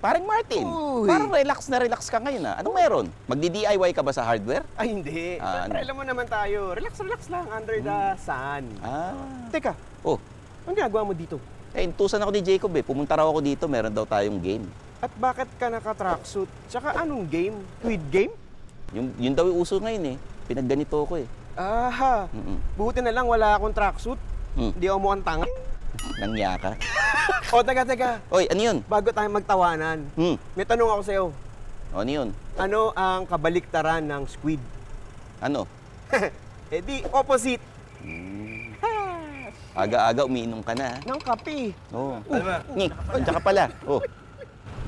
Paring Martin, Uy. parang relax na relax ka ngayon ah. Anong meron? Magdi-DIY ka ba sa hardware? Ay, hindi. Ah, Siyempre, ano? alam mo naman tayo. Relax lang under the sun. Ah. Teka, Oh, anong ginagawa mo dito? intusan ako ni Jacob eh. Pumunta raw ako dito, meron daw tayong game. At bakit ka naka-tracksuit? Tsaka anong game? Squid Game? Yun daw yung uso ngayon eh. Pinagganito ko eh. Aha. Mm-mm. Buti na lang wala akong tracksuit. Mm. Hindi ako mukhang tanga. Nangya ka. O, teka. Oy, ano yun? Bago tayo magtawanan, Hmm. may tanong ako sa'yo. Ano yun? Ano ang kabaliktaran ng squid? Ano? Di, opposite. Aga-aga umiinom ka na. Ng kape. Oo. Alam mo, Ngik, tsaka pala. Oh.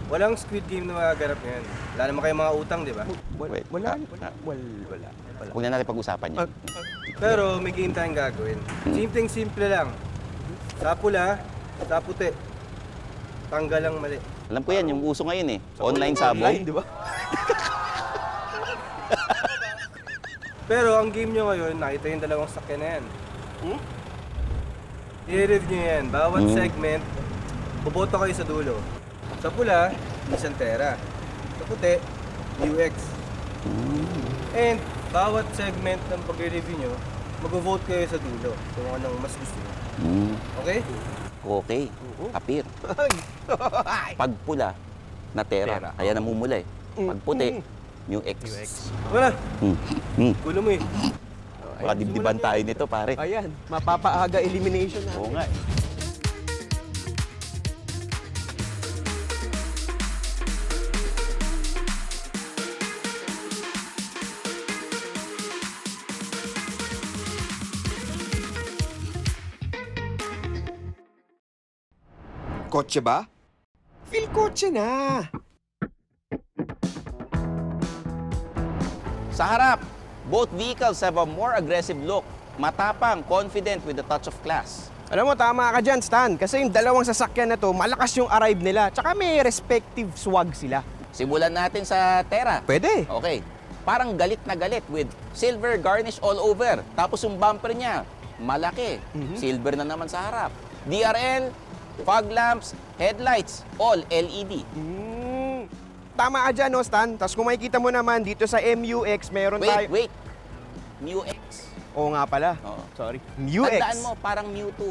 walang Squid Game na magaganap ngayon. Wala naman kayong mga utang, di ba? Wait, Wala. ah, Wala. Huwag na natin pag-usapan yan. Pero may game tayong gagawin. Simpleng-simple lang. Sa pula, sa puti. Tanggal lang mali. Alam ko yan, yung uso ngayon eh. Online sabong. Online, di ba? Pero ang game nyo ngayon, nakita yung dalawang sakyan na yan. Hmm? I-review nyo yan. Bawat Hmm. segment, boboto kayo sa dulo. Sa pula, Nissan Terra. Sa puti, UX. And bawat segment ng pag-review nyo, mag-vote kayo sa dulo kung anong mas gusto nyo. Mm, Okay? okay. Apir. Ay. Pag pula, na Tera. Tera. Kaya namumula eh. Pag puti, New X. Wala. Gulo mo eh. Baka dibdiban tayo nito pare. Ayan, mapapaaga elimination na. Oo nga eh. Kotse ba? Feel kotse na. Sa harap, both vehicles have a more aggressive look. Matapang, confident with a touch of class. Alam mo, tama ka dyan, Stan. Kasi yung dalawang sasakyan na to, malakas yung arrive nila. Tsaka may respective swag sila. Simulan natin sa Tera. Pwede. Okay. Parang galit na galit with silver garnish all over. Tapos yung bumper niya, malaki. Silver na naman sa harap. DRL, fog lamps, headlights, all LED. Tama ka dyan, no, Stan? Tapos kung makikita mo naman, dito sa MUX, meron tayo... Wait. New X. Oo nga pala. Oo. Sorry. MUX. Tandaan mo, parang Mewtwo.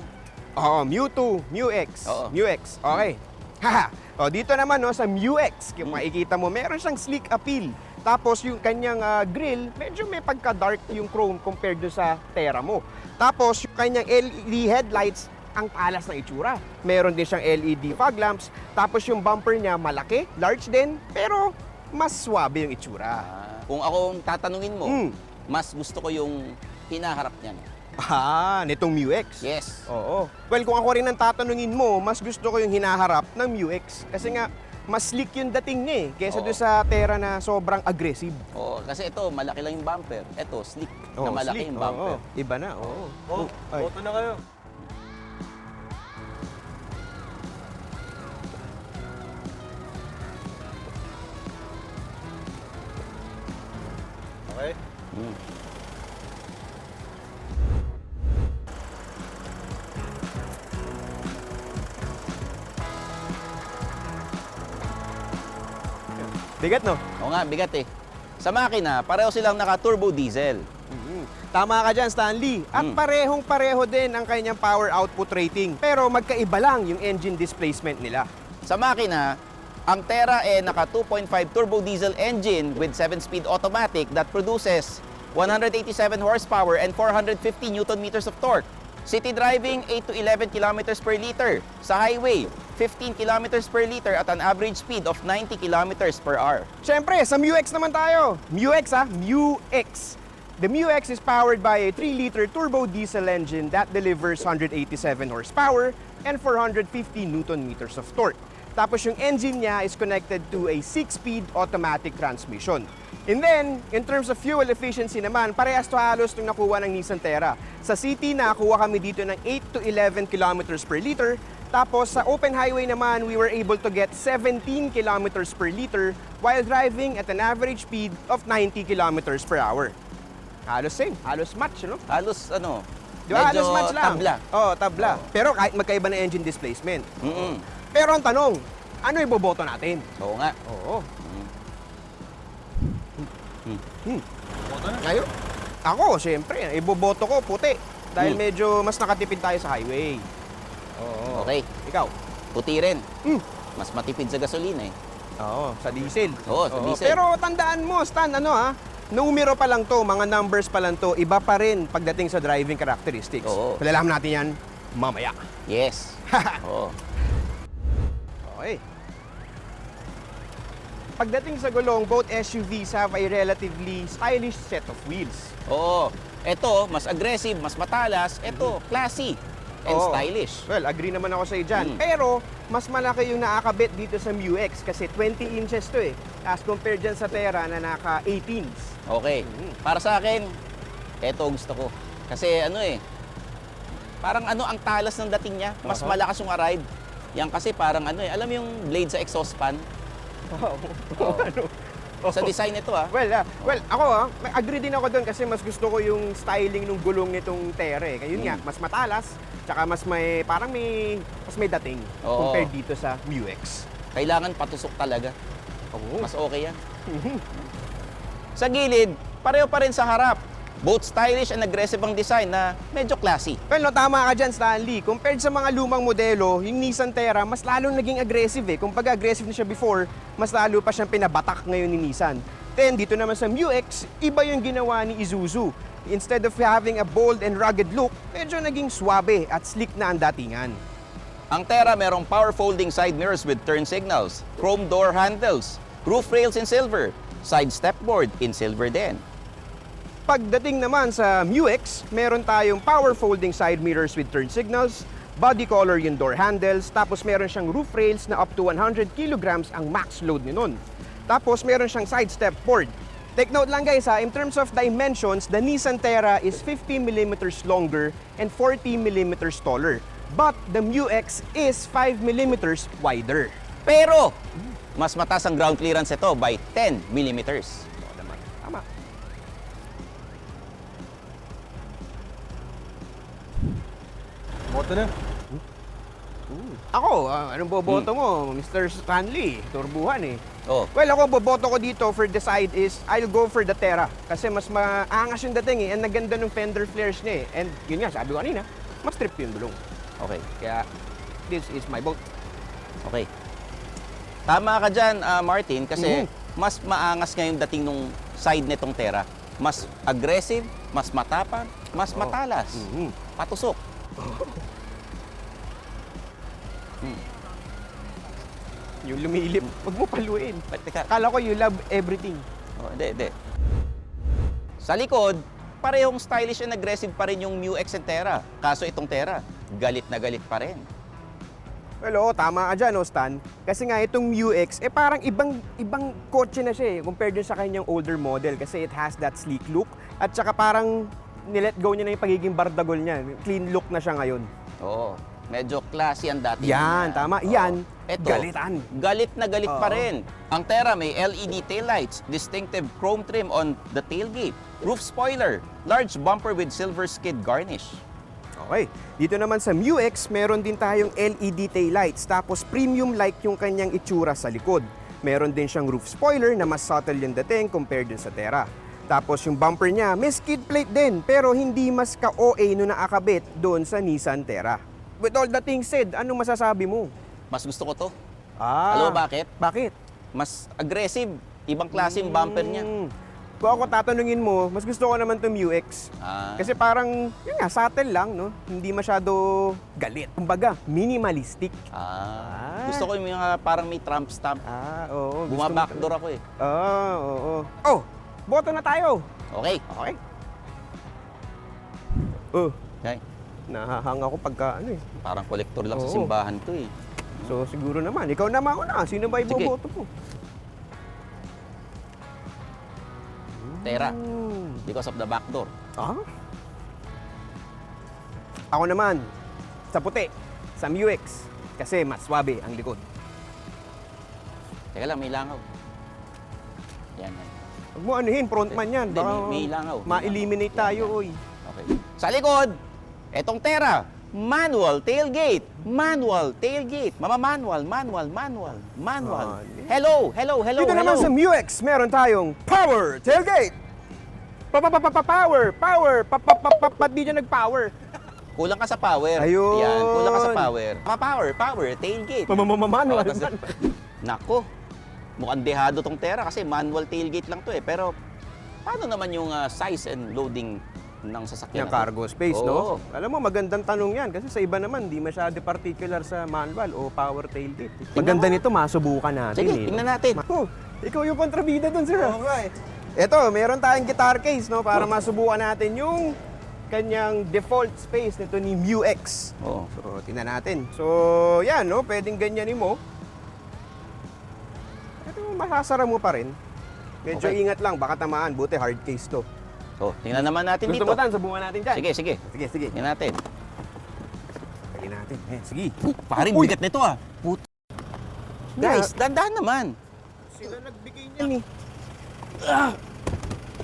Oo, Mewtwo, MUX. Oo. MUX. Okay. Haha. O, dito naman, no, sa MUX, kung makikita mo, meron siyang sleek appeal. Tapos yung kanyang grill, medyo may pagka-dark yung chrome compared do sa Terra mo. Tapos yung kanyang LED headlights, ang talas ng itsura. Meron din siyang LED fog lamps. Tapos yung bumper niya malaki, large din, pero mas swabe yung itsura. Kung ako tatanungin mo, Mm. mas gusto ko yung hinaharap niya. Nitong MUX. Yes. Oo. Well, kung ako rin ang tatanungin mo, mas gusto ko yung hinaharap ng MUX. Kasi nga, mas slick yung dating niya kesa Oo. doon sa Terra na sobrang aggressive. Oo, kasi ito, malaki lang yung bumper. Ito, slick na Oo, malaki slick. yung bumper. Oo. Iba na, oo. Oh, Ay. boto na kayo. Okay? Mm. Bigat, no? Oo nga, bigat eh. Sa makina, pareho silang naka-turbo diesel. Tama ka dyan, Stanley. At parehong-pareho din ang kanyang power output rating. Pero magkaiba lang yung engine displacement nila. Sa makina, ang Terra naka 2.5 turbo diesel engine with 7-speed automatic that produces 187 horsepower and 450 newton meters of torque. City driving, 8 to 11 kilometers per liter. Sa highway, 15 kilometers per liter at an average speed of 90 kilometers per hour. Siyempre, sa MUX naman tayo. MUX, MUX. The MUX is powered by a 3-liter turbo diesel engine that delivers 187 horsepower and 450 newton meters of torque. Tapos yung engine niya is connected to a 6-speed automatic transmission. And then, in terms of fuel efficiency naman, parehas to halos nung nakuha ng Nissan Terra. Sa city, nakakuha kami dito ng 8 to 11 kilometers per liter. Tapos sa open highway naman, we were able to get 17 kilometers per liter while driving at an average speed of 90 kilometers per hour. Halos same, halos match, no? Halos ano, Di ba? medyo Halos match lang. tabla. Oo, tabla. Pero kahit magkaiba na engine displacement. Mm-mm. Pero ang tanong, ano iboboto natin? Oo nga. Oo. Boto na. Ngayon, ako, siyempre, iboboto ko puti. Dahil medyo mas nakatipid tayo sa highway. Oo. Okay. Ikaw? Puti rin. Hmm. Mas matipid sa gasolina eh. Oo, sa diesel. Oo, sa diesel. Pero tandaan mo, Stan, numero pa lang to, mga numbers pa lang to, iba pa rin pagdating sa driving characteristics. Oo. Palalaman natin yan mamaya. Yes. Oo. Okay. Pagdating sa gulong, both SUVs have a relatively stylish set of wheels. Oo. Ito, mas aggressive, mas matalas. Ito, classy and Oo. stylish. Well, agree naman ako sa iyo dyan. Mm. Pero, mas malaki yung nakakabit dito sa MU-X kasi 20 inches to eh. As compared dyan sa Terra na naka 18s. Okay. Para sa akin, ito gusto ko. Kasi parang ang talas ng dating niya. Mas malakas yung ride. Yan kasi parang alam mo yung blade sa exhaust fan? Oo. Sa design nito Well, ako agree din ako doon kasi mas gusto ko yung styling ng gulong nitong Terra eh. Kaya yun nga, mas matalas, tsaka mas may dating Oo. compared dito sa MU-X. Kailangan patusok talaga. Oo. Mas okay yan. Sa gilid, pareho pa rin sa harap. Both stylish and aggressive ang design na medyo classy. Well, tama ka dyan, Stanley. Compared sa mga lumang modelo, yung Nissan Terra, mas lalong naging aggressive eh. Kung aggressive na siya before, mas lalo pa siyang pinabatak ngayon ni Nissan. Then, dito naman sa MU-X, iba yung ginawa ni Isuzu. Instead of having a bold and rugged look, medyo naging suabe at slick na ang datingan. Ang Terra merong power folding side mirrors with turn signals, chrome door handles, roof rails in silver, side stepboard in silver din. Pagdating naman sa MU-X, meron tayong power folding side mirrors with turn signals, body color yung door handles, tapos meron siyang roof rails na up to 100 kilograms ang max load nun. Tapos meron siyang side step board. Take note lang guys in terms of dimensions, the Nissan Terra is 50 millimeters longer and 40 millimeters taller. But the MU-X is 5 millimeters wider. Pero, mas mataas ang ground clearance ito by 10 millimeters. Tama. Boto na. Ako, anong boboto mo, Mr. Stanley? Turbuhan eh. Oh, Well, ako, boboto ko dito for the side is, I'll go for the Terra. Kasi mas maangas yung dating eh, and naganda ng fender flares niya eh. And yun nga, sabi ko kanina, mas trip yung gulong. okay. Kaya, this is my vote. Okay. Tama ka dyan, Martin, kasi mas maangas ngayon dating nung side nitong Terra. Mas aggressive, mas matapang, mas matalas. Patusok. Yung lumilip, wag mo paluin. Teka, Kala ko you love everything. hindi. Sa likod, parehong stylish and aggressive pa rin yung MU-X and Terra. Kaso itong Terra, galit na galit pa rin. Well, tama ka dyan, Stan. Kasi nga, itong MU-X, parang ibang kotse na siya eh, compared dun sa kanyang older model. Kasi it has that sleek look. At saka parang nilet go niya na yung pagiging bardagol niya. Clean look na siya ngayon. Oo. Medyo classy ang dati. Yan, tama. Yan, Eto, galitan. Galit na galit pa Oo. rin. Ang Terra may LED taillights, distinctive chrome trim on the tailgate, roof spoiler, large bumper with silver skid garnish. Okay. Dito naman sa MU-X, meron din tayong LED taillights. Tapos premium-like yung kanyang itsura sa likod. Meron din siyang roof spoiler na mas subtle yung dating compared dun sa Terra. Tapos yung bumper niya, may skid plate din, pero hindi mas ka-OA no nakakabit doon sa Nissan Terra. With all that thing said, anong masasabi mo? Mas gusto ko to. Ah, Alam mo bakit? bakit? Mas aggressive. Ibang klase yung bumper niya. Kung ako tatanungin mo, mas gusto ko naman itong MU-X. Ah. Kasi parang, yun nga, subtle lang, no? Hindi masyado galit. Kumbaga, minimalistic. Gusto ko yung mga parang may Trump stamp. Oo. Bumabackdoor ako eh. Oo. Oh, boto na tayo. Okay. Okay. Oh, Okay. nahahang ako pagka ano eh. Parang kolektor lang sa Oo. simbahan to eh. So siguro naman, ikaw naman ako na. Sino ba Sige. iboboto mo? Terra. Hmm. Because of the backdoor. Ako naman, sa puti, sa MU-X. Kasi mas swabe ang likod. Teka lang, may langaw. Yan. Huwag mo anuhin, frontman yan. Hindi, may langaw. Ma-eliminate tayo, oy. Okay. Sa likod, etong Terra, Manual tailgate. Manual tailgate. Manual. Hello. Dito naman sa MUX, meron tayong power tailgate. Power. Ba't di dyan nag-power? Kulang ka sa power. Ayun. Yan, kulang ka sa power. Power, tailgate. Manual. Oh, tas- Nako, mukhang dehado tong Terra kasi manual tailgate lang to eh. Pero paano naman yung size and loading ng sasakyan? Yung na to? cargo space, Oo. no? Alam mo, magandang tanong yan kasi sa iba naman, di masyado particular sa manual o power tailgate. Maganda nito, masubukan natin. Sige, tingnan natin. Oh, ikaw yung kontrabida dun, sir. Oo nga eh. Ito, meron tayong guitar case, no? Para masubukan natin yung kanyang default space nito ni MUX. Oo. So, tingnan natin. So, yan, no? Pwedeng ganyanin mo. Ito, masasara mo pa rin. Medyo Okay. ingat lang, baka tamaan. Buti hard case to. Oh, tingnan naman natin Gusto dito. mo tan, subukan natin dyan. Sige. Sige. Tingnan natin. Lagyan natin. Sige. Paring Uy! bigat nito ah. Guys, dandahan naman. Sila nagbigay niyan eh.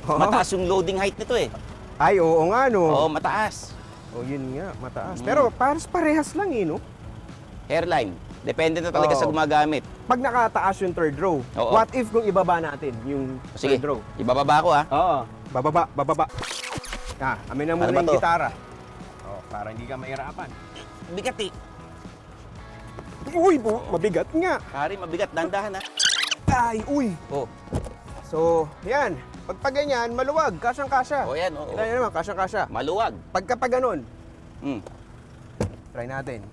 Mataas yung loading height nito eh. Ay, oo nga, no? Oo, mataas. Oh, yun nga, mataas. Pero parehas lang eh, no? Hairline. Depende na talaga Oo. sa gumagamit. Pag nakataas yung third row, Oo. what if kung ibaba natin yung Sige, third row? ibababa ko ah. Oo. Bababa. Amin na muna Ano ba yung to? gitara. Oh, para hindi ka mahirapan. Bigat eh. Uy, mabigat nga. Pare, mabigat. Dandahan ah. Ay, uy. Oh, So, yan. Pag ganyan, maluwag. Kasyang-kasya. oh yan. Oh, Tignan nyo naman, kasyang-kasya. Maluwag. Pagka pa ganun, Hmm. try natin.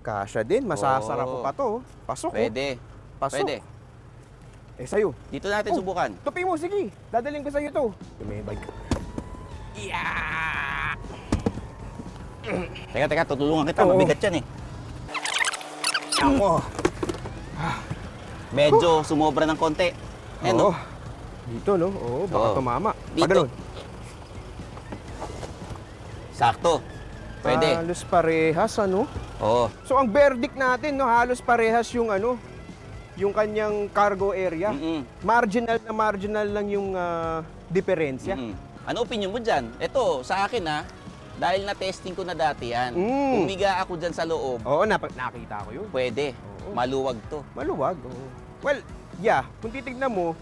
Kasya din, masasara ko Oo. pa to. Pasok. Pwede. Pasok. Pwede. Eh, sa'yo. Dito natin Oh. subukan. Tupi mo, sige. Dadaling ko sa'yo to. May bike. Teka, tutulungan kita. Oo. Mabigat yan eh. Ako. Medyo sumobra ng konti. Ayan, no? Oo. Dito, no? Oo, baka Oo. tumama. Dito. Pag ganun. Sakto. Pwede. Halos parehas, ano? Oo. So, ang verdict natin, no, halos parehas yung ano, yung kanyang cargo area. Mm-mm. Marginal lang yung diferensya. Mm-mm. Ano opinion mo dyan? Ito, sa akin ha, dahil na-testing ko na dati yan, Mm. umiga ako dyan sa loob, Oo, nakita ko yun. pwede. Oo. Maluwag to. Maluwag, oo. Well, yeah, kung titignan mo,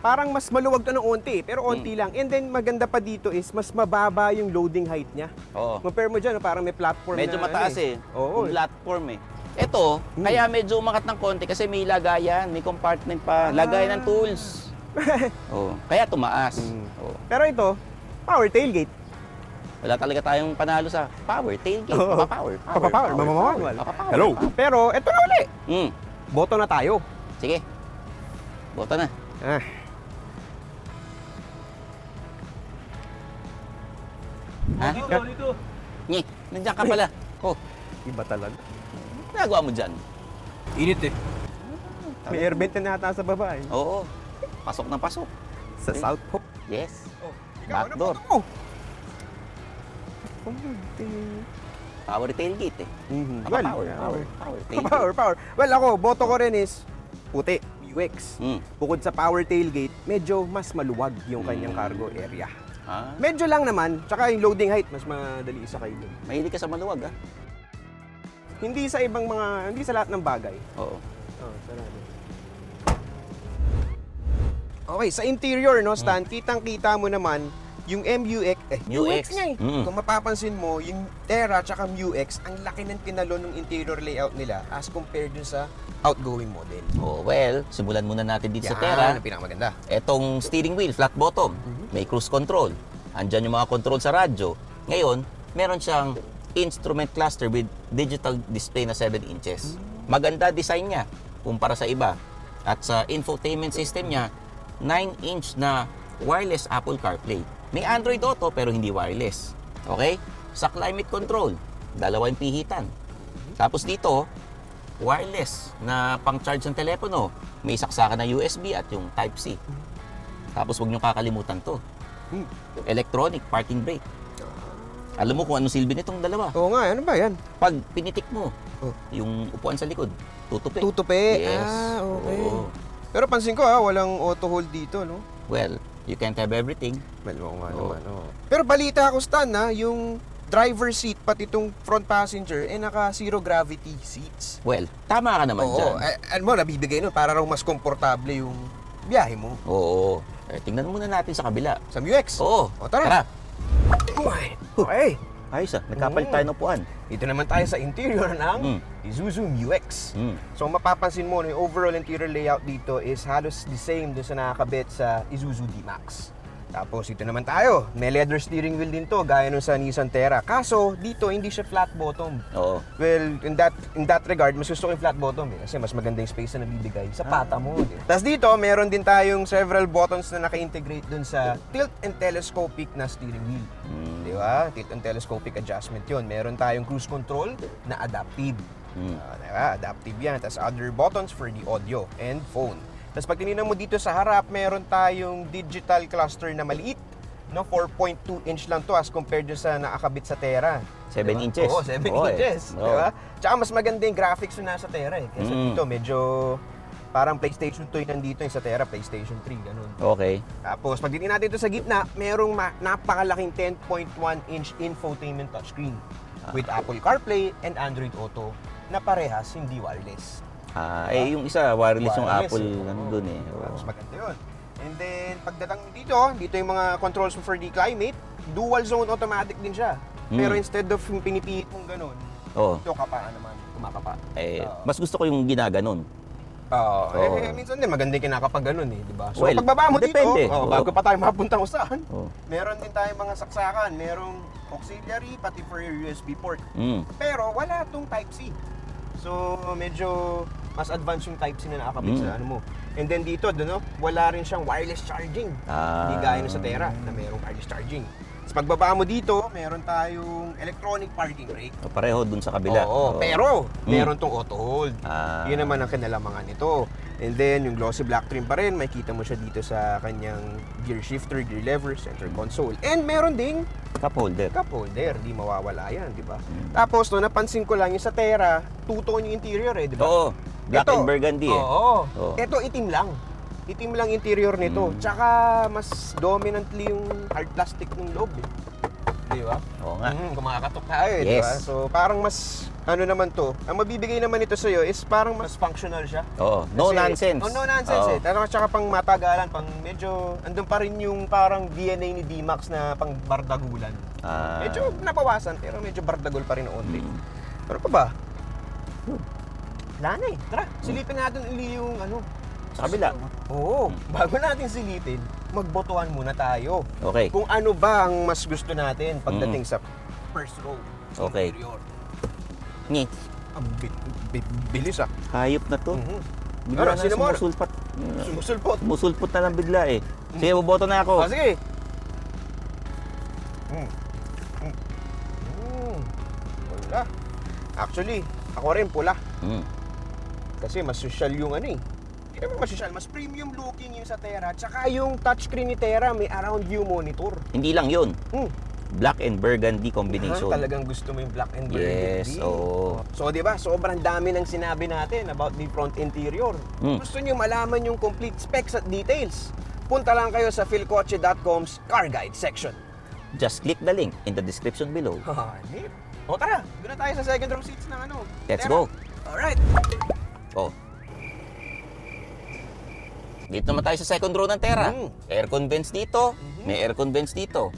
parang mas maluwag to ng onti, pero onti lang. And then, maganda pa dito is, mas mababa yung loading height niya. Oo. Compare mo dyan, no, parang may platform Medyo na mataas ano eh. Oo. Yung platform eh. Ito, kaya medyo umangat ng konti kasi may lagayan, may compartment pa, lagayan ng tools. Oo. Kaya tumaas. Mm. Oo. Pero ito, power tailgate. Wala talaga tayong panalo sa power tailgate. Oo. Power. Mamanual. Papapower. Hello. Pero ito na uli. Mm. Boto na tayo. Sige. Bota na. Ah. Ha? Dito. Nye, nandiyan ka pala. Oh, Iba talaga. nagawa mo dyan? Init eh. May air vent na nata sa baba eh. Oo. Pasok na pasok. Sa Okay. South Hope. Yes. Oh, Backdoor. Oh. Power tailgate eh. Well, Power tailgate. power. Well, ako, boto ko rin is puti, UX. Mm. Bukod sa power tailgate, medyo mas maluwag yung kanyang cargo area. Ha? Medyo lang naman, tsaka yung loading height, mas madali isa kayo. Mahilig ka sa maluwag ah. Hindi sa ibang mga, hindi sa lahat ng bagay. Oo. Oh, sarado. Okay, sa interior, no, Stan, kitang-kita mo naman yung MUX, MUX. nga eh. Mm. Kung mapapansin mo, yung Terra tsaka MUX, ang laki ng tinalo ng interior layout nila as compared dun sa outgoing model. Oh, well, simulan muna natin dito sa Yan, Terra. ang pinakamaganda. Etong steering wheel, flat bottom. May cruise control. Andyan yung mga control sa radyo. Ngayon, meron siyang instrument cluster with digital display na 7 inches. Maganda design niya kumpara sa iba. At sa infotainment system niya, 9-inch na wireless Apple CarPlay. May Android Auto pero hindi wireless. Okay? Sa climate control, dalawa yung pihitan. Tapos dito, wireless na pang-charge ng telepono. May saksakan na USB at yung Type-C. Tapos huwag nyo kakalimutan to. Electronic parking brake. Alam mo kung anong silbi nitong dalawa? Oo nga, ano ba yan? Pag pinitik mo, Oh. yung upuan sa likod, tutupi. Tutupi. Yes. Ah, okay. Oo. Pero pansin ko walang auto hold dito, no? Well, you can't have everything. Well, oo nga Oo. naman, oo. Pero balita ako, Stan, yung driver seat, pati itong front passenger, naka zero gravity seats. Well, tama ka naman dyan. Ano mo, nabibigay nun para raw mas komportable yung biyahe mo. Oo. Tingnan muna natin sa kabila. Sa MUX. Oo. O, tara. Okay. Ayos nagkapalit tayo ng upuan. Dito naman tayo sa interior ng Isuzu MUX. So mapapansin mo, yung overall interior layout dito is halos the same dun sa nakakabit sa Isuzu D-Max. Tapos ito naman tayo, may leather steering wheel din to, gaya nung sa Nissan Terra. Kaso dito hindi siya flat bottom. Oo. Well, in that regard, mas gusto ko yung flat bottom kasi mas maganda yung space na nabibigay sa pata mo. Tapos dito, meron din tayong several buttons na naka-integrate dun sa tilt and telescopic na steering wheel. Di ba? Tilt and telescopic adjustment yun. Meron tayong cruise control na adaptive. Diba? Adaptive yan. Tapos other buttons for the audio and phone. Tapos pag tinignan mo dito sa harap, meron tayong digital cluster na maliit. No, 4.2 inch lang to as compared sa nakakabit sa Terra. 7 diba? inches. Oo, 7 inches. Diba? Tsaka mas maganda yung graphics yung nasa Terra eh. Kasi dito medyo parang PlayStation 2 yung nandito, yung sa Terra, PlayStation 3, ganun. Okay. Tapos pag titignan natin ito sa gitna, merong napakalaking 10.1 inch infotainment touchscreen with Apple CarPlay and Android Auto na parehas hindi wireless. Yung isa, wireless yung Wireless, Apple, eh. nandun eh. Mas maganda yun. And then, pagdating dito yung mga controls for the climate, dual zone automatic din siya. Pero instead of yung pinipihit mong ganun, ito kapaan naman, kumakapa. Mas gusto ko yung ginaganon. Minsan din maganda yung kinakapag ganun eh, di ba? So, Well, pagbaba mo dito, depende. bago pa tayo mapuntang usahan, Oo. meron din tayong mga saksakan. Merong auxiliary, pati for your USB port. Mm. Pero wala tong Type-C. So, medyo mas advanced yung Type-C na nakakabit sa ano mo. And then dito, wala rin siyang wireless charging. Hindi gaya nung sa Terra na merong wireless charging. Tapos pagbaba mo dito, meron tayong electronic parking brake. Pareho dun sa kabila. Pero meron tong auto hold. Ah. Yun naman ang kinalamangan nito. And then, yung glossy black trim pa rin, makikita mo siya dito sa kanyang gear shifter, gear lever, center console. And meron ding Cup holder. cup holder, di mawawala yan, di ba? Tapos, napansin ko lang yung sa Terra, two-tone yung interior di ba? Oo. Black Ito, and burgundy eh. Oo. Ito, itim lang. Itim lang interior nito. Tsaka, mas dominantly yung hard plastic ng loob Di ba? Oo nga. Kumakatok tayo di ba? Yes. So, parang mas, ano naman to, ang mabibigay naman ito sa'yo is parang mas functional siya. Oo. No nonsense. No nonsense Oo. Tsaka pang matagalan, pang medyo, andun pa rin yung parang DNA ni D-Max na pang bardagulan. Medyo nabawasan, pero medyo bardagol pa rin onti. Pero pa ba? Wala na eh. Tara, silipin natin uli yung ano. Sa kabila. Oo. Bago natin silipin, magbotohan muna tayo. Okay. Kung ano ba ang mas gusto natin pagdating sa first row. Sa Okay. interior. Ngi. Ang bilis ah. Hayop na to. Bigla Ano, na sino mo? sumusulpat. Sumusulpot. Sumusulpot na lang bigla eh. Sige, boboto na ako. Sige. Wala. Actually, ako rin pula. Mm. Kasi mas social yung ano eh. Hindi naman mas social, mas premium looking yung sa Terra. Tsaka yung touchscreen ni Terra, may around view monitor. Hindi lang yun. Hmm. Black and burgundy combination. Talagang gusto mo yung black and burgundy. Yes, oo. So, di ba, sobrang dami ng sinabi natin about the front interior. Gusto nyo malaman yung complete specs at details? Punta lang kayo sa philcoche.com's car guide section. Just click the link in the description below. Neat. O tara, doon na tayo sa second row seats ng ano. Let's Terra. go. Alright. Oh. Dito naman tayo sa second row ng Terra. Aircon vents dito. May aircon vents dito.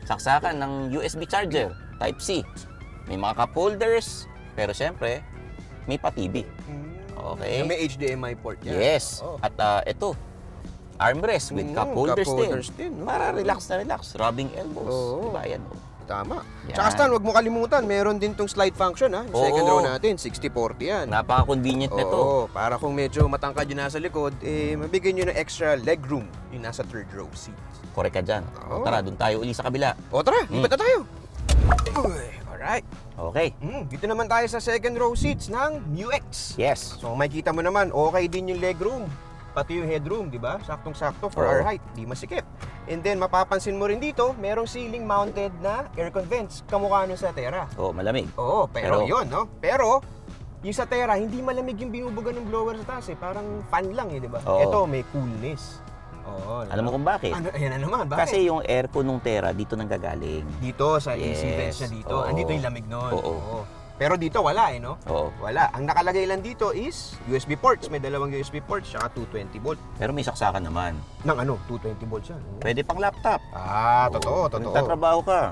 Saksakan ng USB charger, Type-C. May mga cup holders. Pero syempre, may pa-TV. Okay. May HDMI port yan. Yes. Oh. At ito, armrest with cup holders, din. No? Para relax na relax. Rubbing elbows. Oo. Diba yan? Tama. Yan. Tsaka Stan, huwag mo kalimutan, meron din tong slide function ha. Yung second Oo. row natin, 60-40 yan. Napaka-convenient nito. Oo, para kung medyo matangkad yung nasa likod, mabigyan nyo ng extra leg room yung nasa third row seat. Correct ka dyan. Oo. Tara, doon tayo uli sa kabila. O tara, lipat na tayo. Alright. Okay. Dito naman tayo sa second row seats ng MUX. Yes. So makikita mo naman, okay din yung leg room. Pati yung headroom, di ba? Saktong-sakto for Oo. our height. Di masikip. And then, mapapansin mo rin dito, merong ceiling mounted na aircon vents. Kamukha nun sa Terra. Oh, malamig. Oo, pero Pero- yun, no? Pero, yung sa Terra, hindi malamig yung binubuga ng blower sa taas eh. Parang fan lang eh, di ba? Oo. Ito, may coolness. Oo. Alam mo kung bakit? Ano, ayan na naman, bakit? Kasi yung aircon ng Terra dito nang gagaling. Dito, sa AC Yes. vents niya dito. Oo. Andito yung lamig nun. Oo. Pero dito, wala no? Oo. Wala. Ang nakalagay lang dito is USB ports. May dalawang USB ports, saka 220 volt. Pero may saksakan naman. Ng ano? 220 volts yan. Pwede pang laptop. Totoo. Nagtatrabaho ka.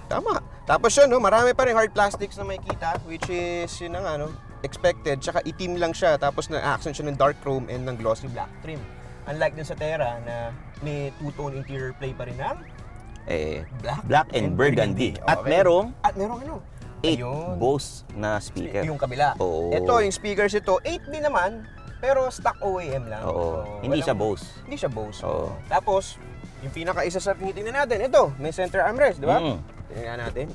Tama. Tapos yun, no, marami pa rin hard plastics na makikita, which is, yun ang expected. Tsaka itim lang siya, tapos na-accent siya ng dark chrome and ng glossy black trim. Unlike dun sa Terra na may two-tone interior play pa rin ng Black and burgundy. At Okay. merong merong 8 Ayun. Bose na speaker. Yung kabila. Oo. Ito, yung speakers ito, 8 din naman, pero stock OEM lang. Oo. So, Hindi walang- siya Bose. Hindi siya Bose. Oo. Tapos, yung pinaka-isa sa tinitingnan natin, ito, may center armrest, di ba? Mm. Tingnan natin.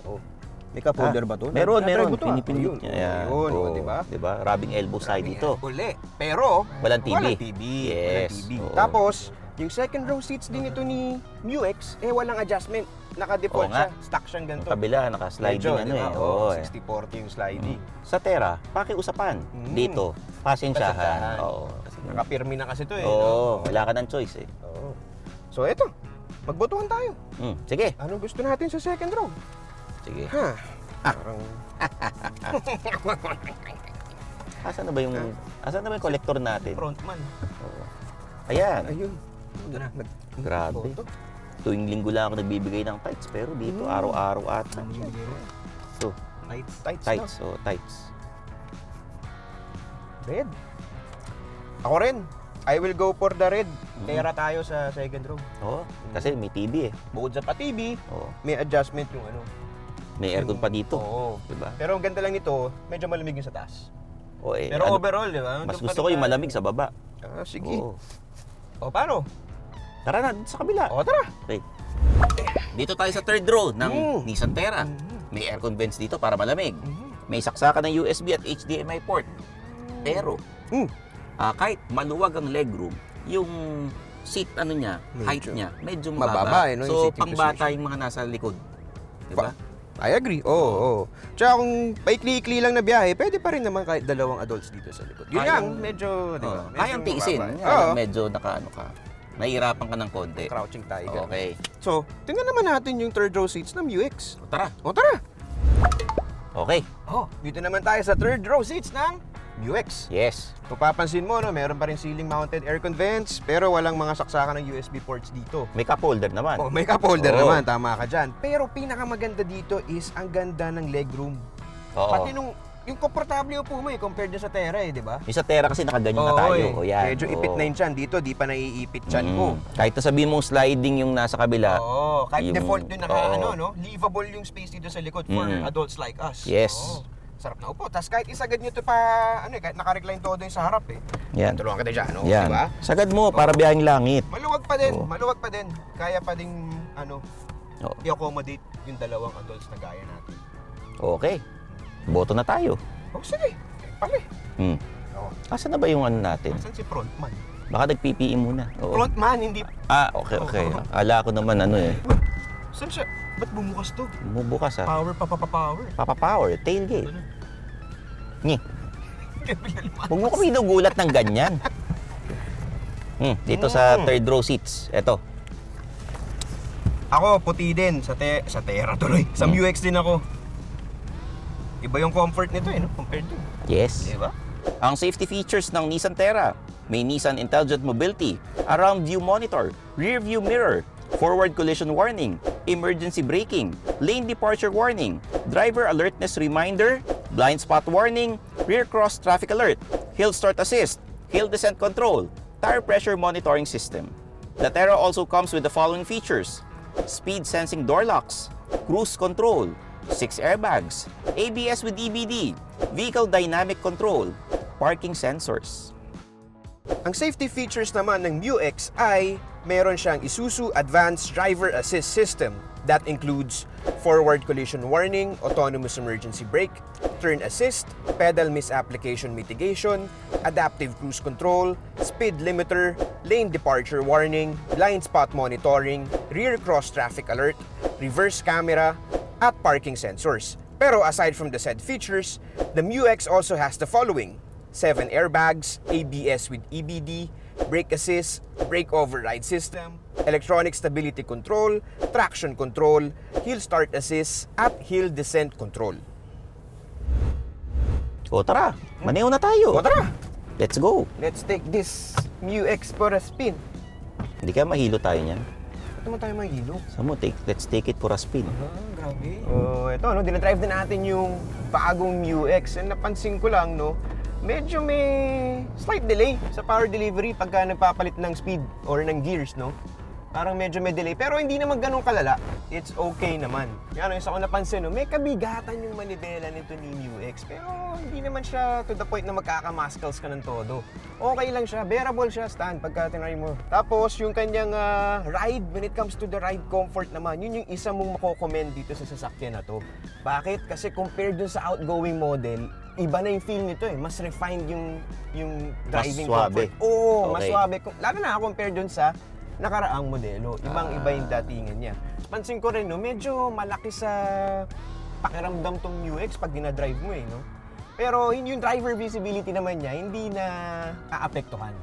May cup holder ba to? Meron. Na-try ko to, Pinipindot Ayun, niya. Yan. Yun, Oo. di ba? Diba? Rubbing elbow side dito. Uli. Pero, Walang TV. Walang TV. Yes. Walang TV. Oo. Tapos, yung second row seats din ito ni MUX, walang adjustment. Naka-default Oo nga. siya. Stock siyang Yung ganito. kabila, naka-sliding Medyo, ano di eh. ba? Oo, eh. 60-40 yung sliding. Sa Terra, pakiusapan. Dito, pasensyahan. Pasensyahan. Oo. Nakapirmi na kasi ito eh. Oo, wala ka ng choice eh. Oo. So, eto. Magbotohan tayo. Sige. Anong gusto natin sa second row? Sige. Ha? Parang... Asan na ba yung collector natin? Frontman. Oo. Ayan. Ayun. Ito na. Grabe. Photo. Tuwing linggo lang ako nagbibigay ng tights, pero dito araw-araw ata. So, Tights. tights. Oh, tights. Red. Ako rin. I will go for the red. Terra tayo sa second row. Oo, kasi may TV eh. Bukod sa pa-TV, Oo. may adjustment yung May aircon pa dito. Oo. Diba? Pero ang ganda lang nito, medyo malamig yung sa taas. O, eh, Pero ano, overall, di ba? mas gusto ko yung malamig sa baba. Sige. Oo. O, paano? Tara na, sa kabila. O, tara. Okay. Dito tayo sa third row ng Mm. Nissan Terra. May aircon vents dito para malamig. May saksakan ng USB at HDMI port. Pero, kahit maluwag ang legroom, yung seat ano niya, height niya, medyo Mababa, mababa. no, yung So, seating pangbata yung mga nasa likod. Diba? I agree. Oo. Tsaka kung paikli-ikli lang na biyahe, pwede pa rin naman kahit dalawang adults dito sa likod. Yun lang, medyo, di ba? Oh, kayang tiisin. Oo. Medyo nakaano ka. Nahihirapan ka ng konti. Crouching tiger. Okay. So, tingnan naman natin yung third row seats ng MUX. Tara. O, tara. Okay. Dito naman tayo sa third row seats ng MUX. Yes. Kung papansin mo, no, meron pa rin ceiling-mounted aircon vents, pero walang mga saksakan ng USB ports dito. May cup holder naman. Oh, may cup holder Oo. naman, tama ka dyan. Pero pinakamaganda dito is ang ganda ng legroom. Oo. Pati yung komportable upo mo compared dyan sa Terra di ba? Yung sa Terra kasi nakaganyan na tayo. O yan. Medyo ipit na yung tiyan. Dito, di pa naiipit tiyan ko. Kahit na sabihin mong sliding yung nasa kabila. Oo, kahit yung- default din oo. livable yung space dito sa likod for adults like us. Yes. Oo. Sarap na upo. Tapos kahit isagad nyo ito pa, kahit naka-recline todo yung sa harap Yan. Tulungan kita dyan, Yan. Di ba? Sagad mo para biyaheng langit. Maluwag pa din, Oo. maluwag pa din. Kaya pa ding, Oo. i-accommodate yung dalawang adults na gaya natin. Okay. Boto na tayo. Oh, sige. Pali. Oo. Asan na ba yung ano natin? Saan si frontman? Baka nag-PPE muna. Oo. Frontman, hindi... Okay. Ala ko naman ano eh. Saan siya? Ba't bumukas to? Bukas Power, power. Papa-power. Tailgate. Huwag mo kami nagulat ng ganyan. Dito sa third row seats. Eto. Ako, puti din. Sa Terra tuloy. Sa MUX din ako. Iba yung comfort nito no? Compared to. Yes. Diba? Ang safety features ng Nissan Terra. May Nissan Intelligent Mobility, Around View Monitor, Rear View Mirror, Forward Collision Warning, Emergency Braking, Lane Departure Warning, Driver Alertness Reminder, Blind Spot Warning, Rear Cross Traffic Alert, Hill Start Assist, Hill Descent Control, Tire Pressure Monitoring System. The Terra also comes with the following features: Speed Sensing Door Locks, Cruise Control, 6 airbags, ABS with EBD, Vehicle Dynamic Control, Parking Sensors. Ang safety features naman ng MUX ay meron siyang Isuzu Advanced Driver Assist System that includes Forward Collision Warning, Autonomous Emergency Brake, Turn Assist, Pedal Misapplication Mitigation, Adaptive Cruise Control, Speed Limiter, Lane Departure Warning, Blind Spot Monitoring, Rear Cross Traffic Alert, Reverse Camera, at Parking Sensors. Pero aside from the said features, the MUX also has the following: 7 airbags, ABS with EBD, brake assist, brake override system, electronic stability control, traction control, hill start assist, at hill descent control. O tara, maneho na tayo. O tara, Let's go. let's take this MU-X for a spin. Hindi kaya mahilo tayo niyan. Ba't naman tayo mahilo? Let's take it for a spin. Grabe. Ito, no, dinadrive na natin yung bagong MU-X. And napansin ko lang, no, medyo may slight delay sa power delivery pagka nagpapalit ng speed or ng gears, no? Parang medyo may delay. Pero hindi naman ganun kalala. It's okay naman. Yan, isa ko napansin, no, may kabigatan yung manibela nito ni MU-X. Pero hindi naman siya to the point na magkakamaskals ka ng todo. Okay lang siya. Bearable siya, Stan, pagka tinry mo. Tapos, yung kanyang ride, when it comes to the ride comfort naman, yun yung isa mong makokomment dito sa sasakyan na to. Bakit? Kasi compared dun sa outgoing model, iba na yung feel nito eh. Mas refined yung driving suwabe. comfort. Oo, mas Okay. suwabe. Lalo na compared dun sa nakaraang modelo. Ibang-iba yung datingan niya. Pansin ko rin, no, medyo malaki sa pakiramdam tong MU-X pag dinadrive mo eh, no? Pero yung driver visibility naman niya, hindi na aapektuhan.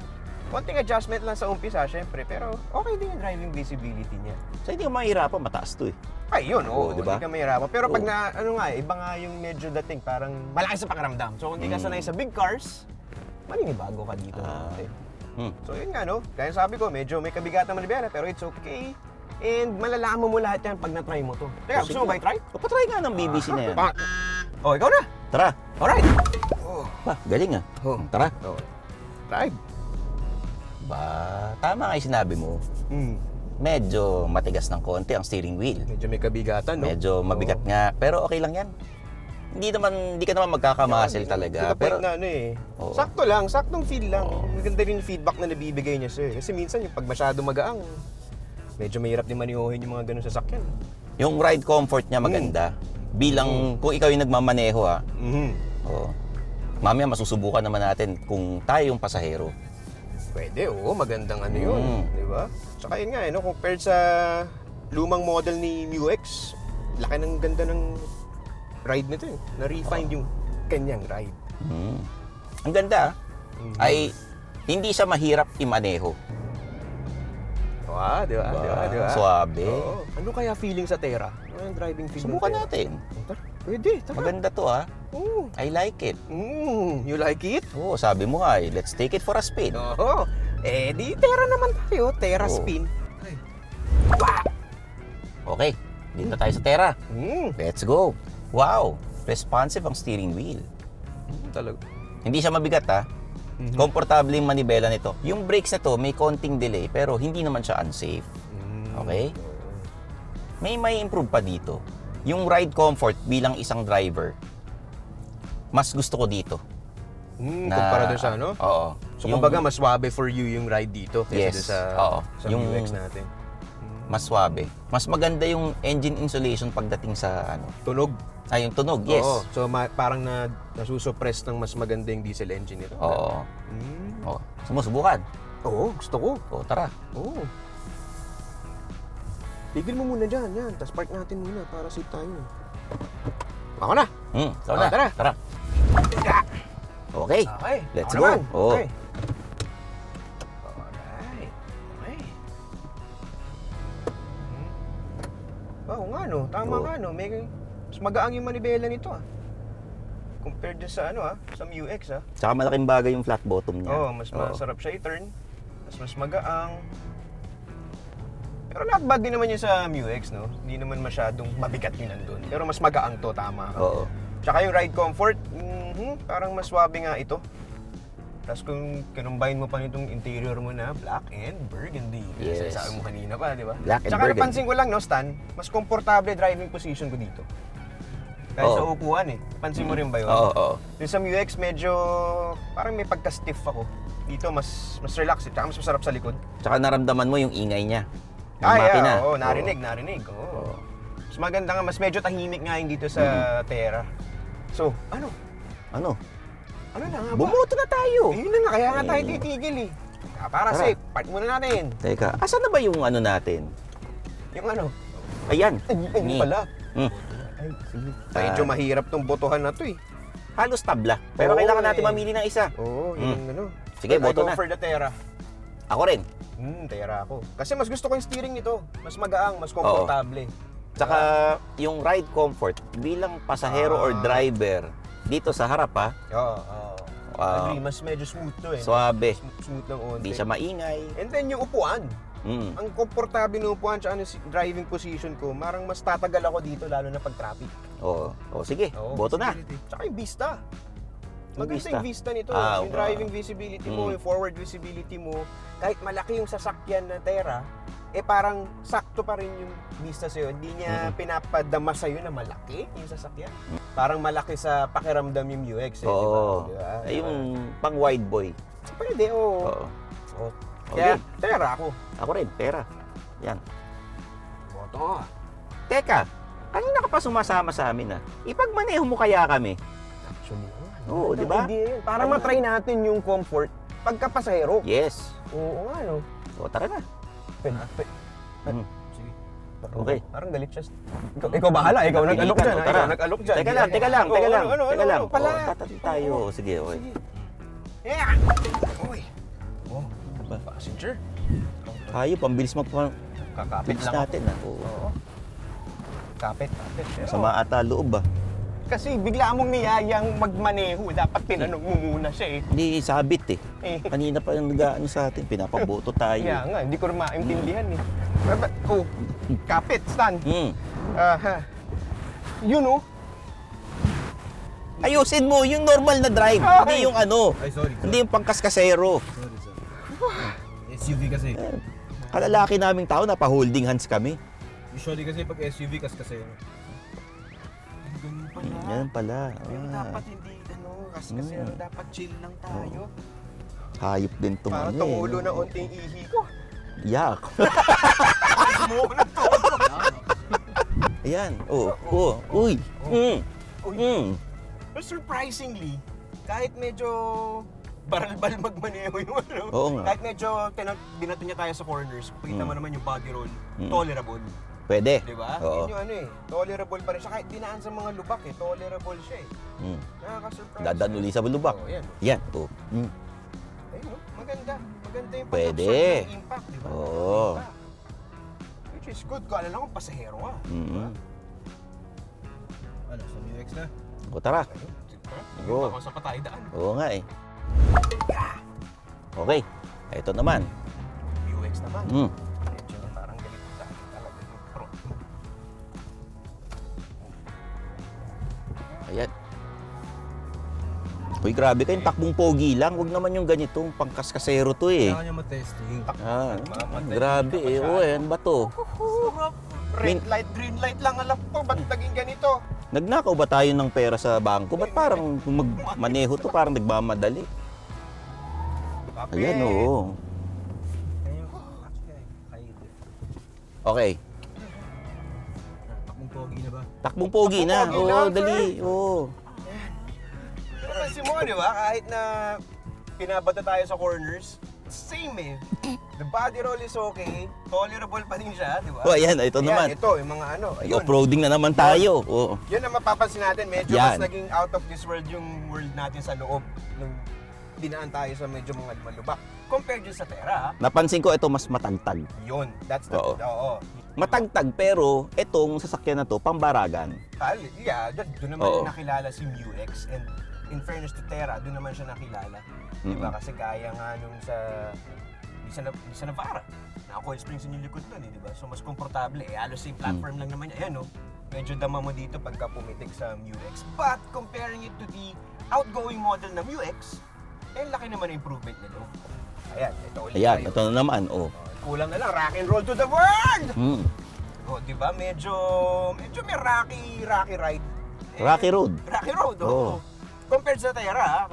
Konting adjustment lang sa umpisa, syempre, pero okay din yung driving visibility niya. So hindi ka mahirapan, mataas to eh. Ay, yun, oo, diba? hindi ka mahirapan. Pero pag Oo. na, ano nga, iba nga yung medyo dating, parang malaki sa pakiramdam. So kung hindi ka sanay sa big cars, maninibago ka dito. So yun nga, no? Kaya sabi ko, medyo may kabigatan manibela, pero it's okay. And malalaman mo lahat yan pag na-try mo to. Teka, gusto mo ba i-try? O patry nga ng BBC na yan. Oh, ikaw na! Tara. Alright! Ba, galing ah. Tara. Oh. Drive! Ba, tama nga yung sinabi mo. Medyo matigas ng konti ang steering wheel. Medyo may kabigatan, no? Medyo mabigat nga, pero okay lang yan. Hindi ka naman magkakamuscle talaga. Pero Pero na ano eh. Oo. Sakto lang, saktong feel lang. Maganda rin yung feedback na nabibigay niya sa'yo. Kasi minsan yung pag masyado magaang, medyo mahirap din manihohin yung mga ganun sasakyan. yung ride comfort niya maganda. Bilang kung ikaw yung nagmamaneho oh, mamaya masusubukan naman natin kung tayo yung pasahero. Pwede, oo. Magandang ano yun. Di ba? Tsaka yun nga, no? Compared sa lumang model ni MU-X, laki ng ganda ng ride nito eh. Na-refine yung kanyang ride. Ang ganda ay hindi siya mahirap imaneho. Di ba? Di ba? Suabe. Oo. Ano kaya feeling sa Terra? Ano yung driving feel Subukan ng Terra? natin. Pwede, tara. Maganda to Oo. I like it. You like it? Oo, sabi mo nga let's take it for a spin. Oo. Eh, di Terra naman tayo. Terra Oo. spin. Okay, dito tayo sa Terra. Let's go. Wow, responsive ang steering wheel. Talaga. Hindi siya mabigat Komportable yung manibela nito. Yung brakes na to may konting delay pero hindi naman siya unsafe. Okay? May improve pa dito. Yung ride comfort bilang isang driver, mas gusto ko dito. Kumpara doon sa ano? Oo. So, kumbaga, mas swabe for you yung ride dito kaysa Yes, doon sa, oo. sa Yung- MU-X natin. Mas swabe. Mas maganda yung engine insulation pagdating sa Tunog. yung tunog. Yes. Oo. So, parang nasusuppress ng mas maganda yung diesel engine nito. Oo. Oo. Sumusubukan. Oo, gusto ko. Oo, tara. Oo. Tigil mo muna dyan, yan. Tapos park natin muna para safe tayo. Ako na! Tara. Tara. Tara. Okay. Okay. Let's Ako go. naman. Oo. Okay. Alright. Okay. Oo nga no, tama Oo. nga no. Mas magaang yung manibela nito compared dyan sa sa MU-X Tsaka malaking bagay yung flat bottom niya. Oo, mas masarap siya i-turn. Mas magaang. Pero not bad din naman yun sa MU-X, no? Hindi naman masyadong mabigat yun nandun. Pero mas magaang to, tama ka. Oo. Tsaka yung ride comfort, parang mas swabe nga ito. Tapos kung kinumbine mo pa nitong interior mo na black and burgundy. Yes. Sabi mo kanina pa, di ba? Black and Tsaka burgundy. napansin ko lang, no, Stan, mas komportable driving position ko dito. Kahit sa Oo. upuan Pansin mo rin ba yun? Oo. Yung sa MU-X, medyo parang may pagka-stiff ako. Dito, mas relax tsaka mas masarap sa likod. Tsaka naramdaman mo yung ingay niya. Yung Ah, makina. yeah, oo, narinig. Oo. Mas maganda nga, mas medyo tahimik nga yung dito sa Terra. So, ano? Ano? Ano na nga ba? Bumoto na tayo. Yun na nga, kaya nga tayo titigil Para Tara. safe, park muna natin. Teka, asan na ba yung ano natin? Yung ano? Ayan. Ay, pala. Mm. Ay, sige. Medyo mahirap tong botohan na to halos tabla. Pero Oo, kailangan natin eh. mamili ng isa. Oo, yun ano. Sige, I boto go na. for the Terra. Ako rin. Terra ako. Kasi mas gusto ko yung steering nito. Mas magaang, mas komportable. Tsaka yung ride comfort bilang pasahero or driver dito sa harap ha. Oo, oo. Agree, mas medyo smooth to eh. Suabe. Smooth ng onte. Hindi siya maingay. And then yung upuan. Ang komportable ng upuan tsaka yung driving position ko, marang mas tatagal ako dito lalo na pag traffic. Oo. Oh, sige. Boto na. Tsaka yung vista. Maganda vista. yung vista nito. Ah, Yung driving visibility mo, yung forward visibility mo. Kahit malaki yung sasakyan na Terra, parang sakto pa rin yung vista sa'yo. Hindi niya pinapadama sa'yo na malaki yung sasakyan. Parang malaki sa pakiramdam yung UX. Oo. Di ba? Ay, yung pang wide boy. Pwede, oo. Oo. Oo. Okay. Kaya, Terra ako. Ako rin, pera. Yan. Boto. Teka, kanina ka pa sumasama sa amin ha. Ipagmaneho mo kaya kami. Actually, Oo, di ba? Para matry natin yung comfort pagkapasahero. Yes. Oo nga, no? O, tara na. Sige. Okay. Parang galit siya. Ikaw bahala, ikaw nag-alok dyan. Tara. Ikaw nag-alok dyan. Teka lang. Teka lang. Ano pala? Tatati tayo. O, sige, okay. Yeah! Uy! Oh, passenger. Tayo, pambilis Kakapit bilis lang. natin ha. Oo. Oo. Kapit. Pero, Sama ata loob ba? kasi bigla mong niyayang magmaneho. Dapat tinanong mo muna siya eh. Hindi, sabit eh. Eh. Kanina pa yung nag-ano sa atin, pinapaboto tayo. Kaya nga, hindi ko rin maintindihan eh. Oh, kapit, Stan. Yun oh. Ayusin mo, yung normal na drive, Ay! hindi yung ano, Ay, sorry. hindi yung pangkaskasero. Sorry. SUV kasi. Kalalaki naming tao, napa-holding hands kami. Usually kasi pag SUV kasi Yan pala. Dapat hindi, kasi dapat chill lang tayo. Hayop din itong Parang ano tumulo eh. na unting ihi ko. Yak. Mo na to. Ayan. Oh. Uy. But surprisingly, kahit medyo baral-bal magmaneho yung ano, Oo nga. kahit medyo binato niya tayo sa corners, kita mo naman yung body roll, tolerable. Pwede. Di ba? Oo. Yun yung ano eh, tolerable pa rin siya. Kahit dinaan sa mga lubak eh, tolerable siya eh. Nakaka-surprise. Dadan uli sa lubak. Oh, yan. Yan. Ayun, no? Maganda. Maganda yung Pwede. pag-absorb ng impact, di ba? Oo. Impact. Which is good. Kala lang kung pasahero ka. ano, sa UX na. O tara. Ayun, sige. Oo. Baka sa patay daan. Oo nga eh. Okay. Ito naman. UX naman. Medyo parang galit talaga yung pro. Ayan. Uy, grabe kayong takbong pogi lang. Huwag naman yung ganitong pangkaskasero to eh. Kailangan niya matesting. Grabe eh. O, ano ba to? Red light, green light lang alam ko. Ba't naging ganito? Nagnakaw ba tayo ng pera sa bangko? Ba't parang magmaneho to parang nagmamadali? Ayan, oo. Okay. Takbong pogi na ba? Takbong pogi na. Takbong pogi Oo, na, sir. dali. Oo. Kasi mo, di ba? Kahit na pinabata tayo sa corners, same eh. The body roll is okay. Tolerable pa din siya, di ba? Oh, ayan. Ito naman. Ito, yung mga ano. Ayun. Off-roading na naman tayo. Oo. Yun ang mapapansin natin. Medyo Yan. mas naging out of this world yung world natin sa loob. Nung dinaan tayo sa medyo mga malubak. Compared dun sa Terra, Napansin ko ito mas matagtag. yun. That's the... Oo. Oo. Matagtag pero itong sasakyan na to pambaragan. Yeah, doon naman Oo. nakilala si MUX and in fairness to Terra, doon naman siya nakilala. Diba? Kasi gaya nga nung sa Navara, naka-coil springs yung likod nun, diba? So mas komportable eh. Halos same platform lang naman niya. Ayan, no? Medyo dama mo dito pagka pumitik sa MUX. But comparing it to the outgoing model na MUX, laki naman ang improvement nito. Ayan, ito ulit Ayan, tayo. ito na naman. Oh. Kulang na lang, rock and roll to the world! Mm. Oh, di ba? Medyo may rocky ride. Rocky road. Rocky road, Oo. oh. Compared sa Terra,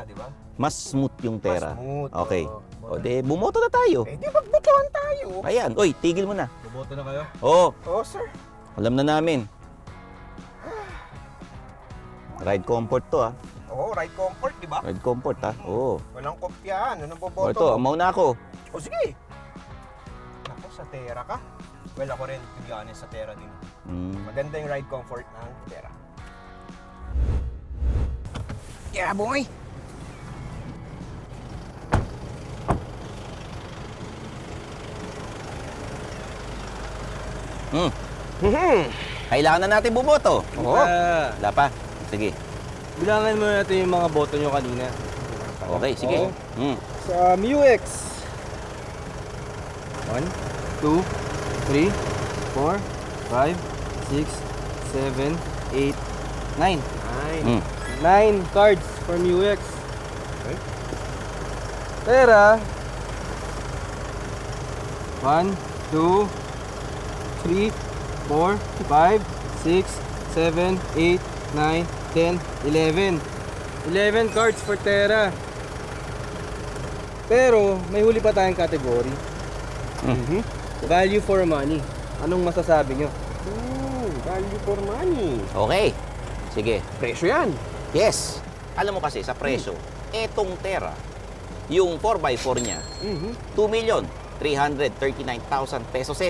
di ba? Mas smooth yung Terra. Mas smooth, Okay. oo. O de, bumoto na tayo. Eh, di magbutuhan tayo. Ayan. Uy, tigil mo na. Boboto na kayo? Oo, Oh, sir. alam na namin. Ride comfort to ah. Oh, ride comfort, di ba? Ride comfort ah. Oo. Walang kopyahan. Anong O boboto? ito, mauna ako. Oh, sige. Ako, sa Terra ka? Well, ako rin, to be honest, sa Terra din. Mm. Maganda yung ride comfort ng Terra. Yeah, boy. Hmm. Mhm. Kailangan na natin bumoto. Oo. Wala pa. Sige. Bilangan muna natin yung mga boto nyo kanina. Okay, sige. Oo. Hmm. Sa MUX. 1, 2, 3, 4, 5, 6, 7, 8, 9. Hmm. 9 cards for MUX. Tera. 1, 2, 3, 4, 5, 6, 7, 8, 9, 10, 11. 11 cards for Tera. Pero may huli pa tayong category. Mhm. Value for money. Anong masasabi nyo? Value for money. Okay. Sige. Presyo yan. Yes. Alam mo kasi sa presyo, etong Tera, yung 4x4 niya, Mhm. 2,339,000 pesos.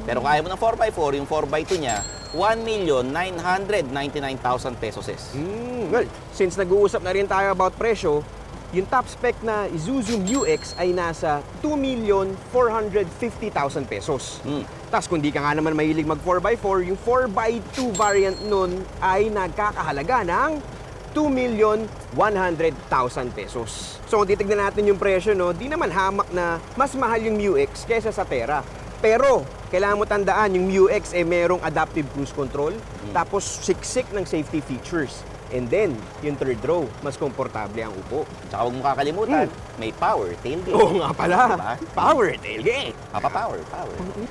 Pero kaya mo ng 4x4, yung 4x2 niya, 1,999,000 pesos. Well, since nag-uusap na rin tayo about presyo, yung top spec na Isuzu MU-X ay nasa 2,450,000 pesos. Hmm. Tapos kung di ka nga naman mahilig mag 4x4, yung 4x2 variant nun ay nagkakahalaga ng 2,100,000 pesos. So kung titignan natin yung presyo, no, di naman hamak na mas mahal yung MU-X kaysa sa Tera. Pero kailangan mo tandaan, yung MU-X ay merong adaptive cruise control, tapos siksik ng safety features. And then, yung third row, mas komportable ang upo. Tsaka huwag mo kakalimutan, may power tailgate. Oo nga pala, Diba? power tailgate. Power.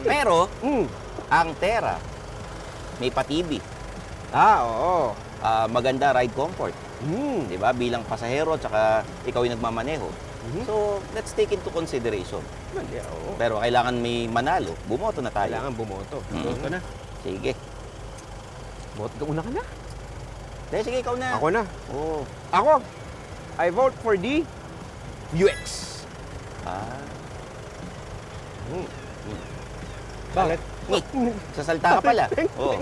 Pero, Mm. ang Tera, may pa-TV. Oo. Maganda ride comfort. Mm. Di ba? Bilang pasahero, tsaka ikaw yung nagmamaneho. So, let's take into consideration. Oo. Pero kailangan may manalo. Bumoto na tayo. Kailangan bumoto. Boto na. Sige. Boto una ka na. Dahil sige, ikaw na. Ako na. Oo. Ako, I vote for the MU-X. Ah. Bakit? Sasalta ka pala. Oo.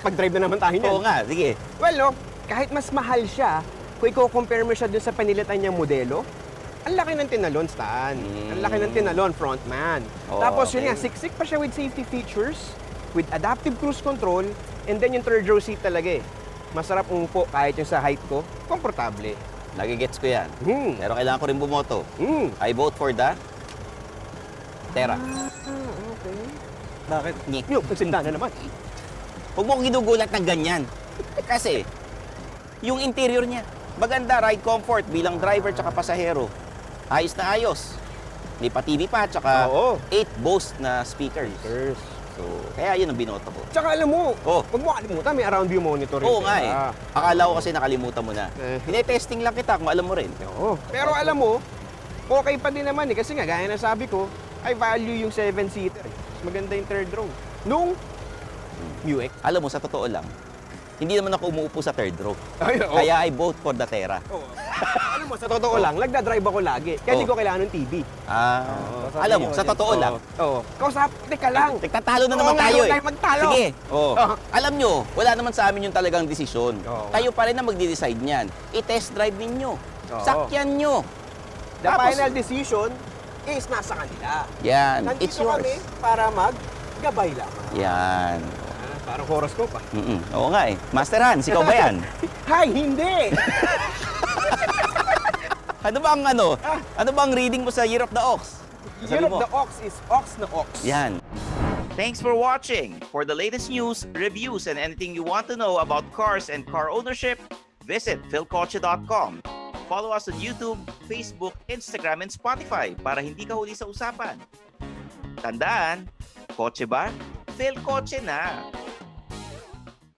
Pag-drive na naman tayo niyan. Oo nga, sige. Well, no, kahit mas mahal siya, kung i-compare mo siya dun sa panilitan niyang modelo, ang laki ng tinalon, Stan. Ang laki ng tinalon, frontman. Oh, Tapos yun okay. nga, siksik pa siya with safety features, with adaptive cruise control, and then yung third row seat talaga eh. Masarap umupo kahit yung sa height ko, komportable. Nagigets ko yan. Hmm. Pero kailangan ko rin bumoto. Hmm. I vote for the Tera. Okay. Bakit? Nye. Yung, nagsinda na naman. Huwag mo akong ginugulat ng ganyan. Kasi, yung interior niya, maganda ride comfort bilang driver tsaka pasahero. Ayos na ayos. May pa-TV pa, tsaka Oo. 8 Bose na speakers. So, kaya yun ang binoto ko. Tsaka alam mo, Oh. huwag mo kalimutan, may around view monitor rin. Oo nga eh. Ah. Akala ko kasi nakalimutan mo na. Eh. Tinetesting lang kita kung alam mo rin. Oo. Pero alam mo, okay pa din naman eh. Kasi nga, gaya na sabi ko, I value yung 7-seater. Mas maganda yung third row. Nung MU-X. Alam mo, sa totoo lang, hindi naman ako umuupo sa third row. Ay, oo. Kaya I vote for the Tera. Oo. Alam mo, sa totoo lang, nagda-drive ako lagi. Kaya hindi Oo. ko kailangan ng TV. Alam mo, sa totoo lang, Oo. Kausap, teka lang. nagtatalo na Oo naman nga, tayo huwag eh. tayo magtalo. Sige. Oh. Oo. Alam nyo, wala naman sa amin yung talagang desisyon. Oo. Kayo pa rin ang magde-decide niyan. I-test drive ninyo. Oo. Sakyan nyo. The Tapos- final decision is nasa kanila. Yan. Nandito It's yours. kami para mag-gabay lamang. Yan. Parang horoscope ah. Oo nga eh. Master Hans, ikaw ba yan? Hay, hindi! Ano ba ang reading mo sa Year of the Ox? Sabi Year of mo. the Ox is ox na ox. Yan. Thanks for watching. For the latest news, reviews, and anything you want to know about cars and car ownership, visit philcoche.com. Follow us on YouTube, Facebook, Instagram, and Spotify para hindi ka huli sa usapan. Tandaan, kotse ba? Philcoche na!